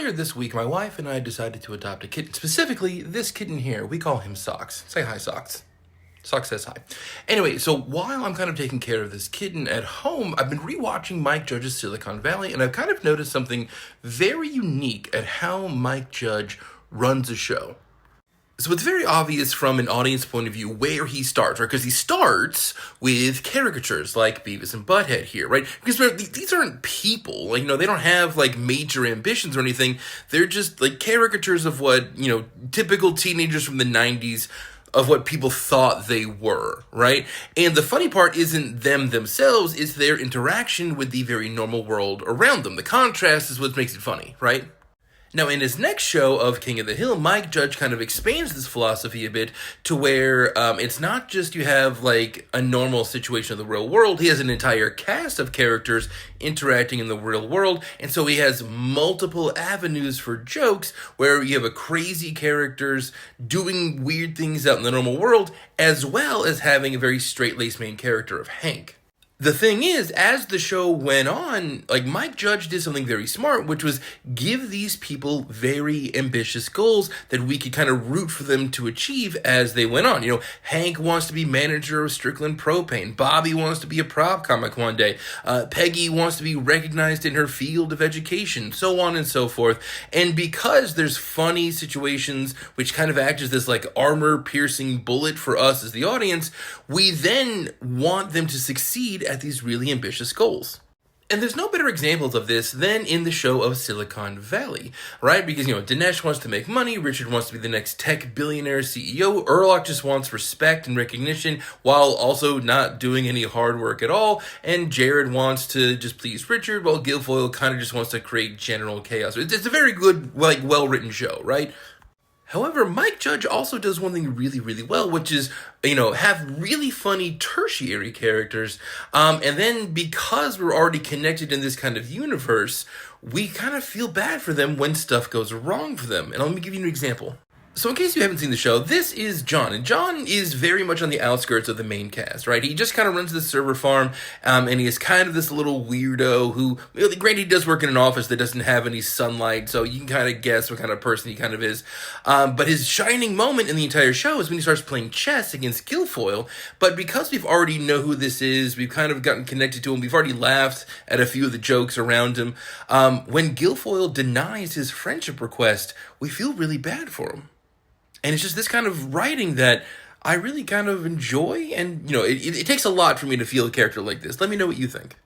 Earlier this week, my wife and I decided to adopt a kitten. Specifically, this kitten here. We call him Socks. Say hi, Socks. Socks says hi. Anyway, so while I'm kind of taking care of this kitten at home, I've been rewatching Mike Judge's Silicon Valley, and I've kind of noticed something very unique at how Mike Judge runs a show. So it's very obvious from an audience point of view where he starts, right? Because he starts with caricatures like Beavis and Butthead here, right? Because remember, these aren't people. Like, they don't have, like, major ambitions or anything. They're just, like, caricatures of what, typical teenagers from the 90s of what people thought they were, right? And the funny part isn't them themselves, it's their interaction with the very normal world around them. The contrast is what makes it funny, right? Now, in his next show of King of the Hill, Mike Judge kind of expands this philosophy a bit to where it's not just you have, like, a normal situation of the real world. He has an entire cast of characters interacting in the real world, and so he has multiple avenues for jokes where you have a crazy characters doing weird things out in the normal world, as well as having a very straight-laced main character of Hank. The thing is, as the show went on, like, Mike Judge did something very smart, which was give these people very ambitious goals that we could kind of root for them to achieve as they went on. Hank wants to be manager of Strickland Propane. Bobby wants to be a prop comic one day. Peggy wants to be recognized in her field of education, so on and so forth. And because there's funny situations which kind of act as this, like, armor-piercing bullet for us as the audience, we then want them to succeed at these really ambitious goals. And there's no better examples of this than in the show of Silicon Valley, right? Because, Dinesh wants to make money, Richard wants to be the next tech billionaire CEO, Erlock just wants respect and recognition while also not doing any hard work at all, and Jared wants to just please Richard while Guilfoyle kind of just wants to create general chaos. It's a very good, like, well-written show, right? However, Mike Judge also does one thing really, really well, which is, have really funny tertiary characters. And then because we're already connected in this kind of universe, we kind of feel bad for them when stuff goes wrong for them. And let me give you an example. So in case you haven't seen the show, this is John, and John is very much on the outskirts of the main cast, right? He just kind of runs the server farm, and he is kind of this little weirdo who, granted, he does work in an office that doesn't have any sunlight, so you can kind of guess what kind of person he kind of is. But his shining moment in the entire show is when he starts playing chess against Guilfoyle, but because we've already know who this is, we've kind of gotten connected to him, we've already laughed at a few of the jokes around him, when Guilfoyle denies his friendship request, we feel really bad for him. And it's just this kind of writing that I really kind of enjoy, and, it takes a lot for me to feel a character like this. Let me know what you think.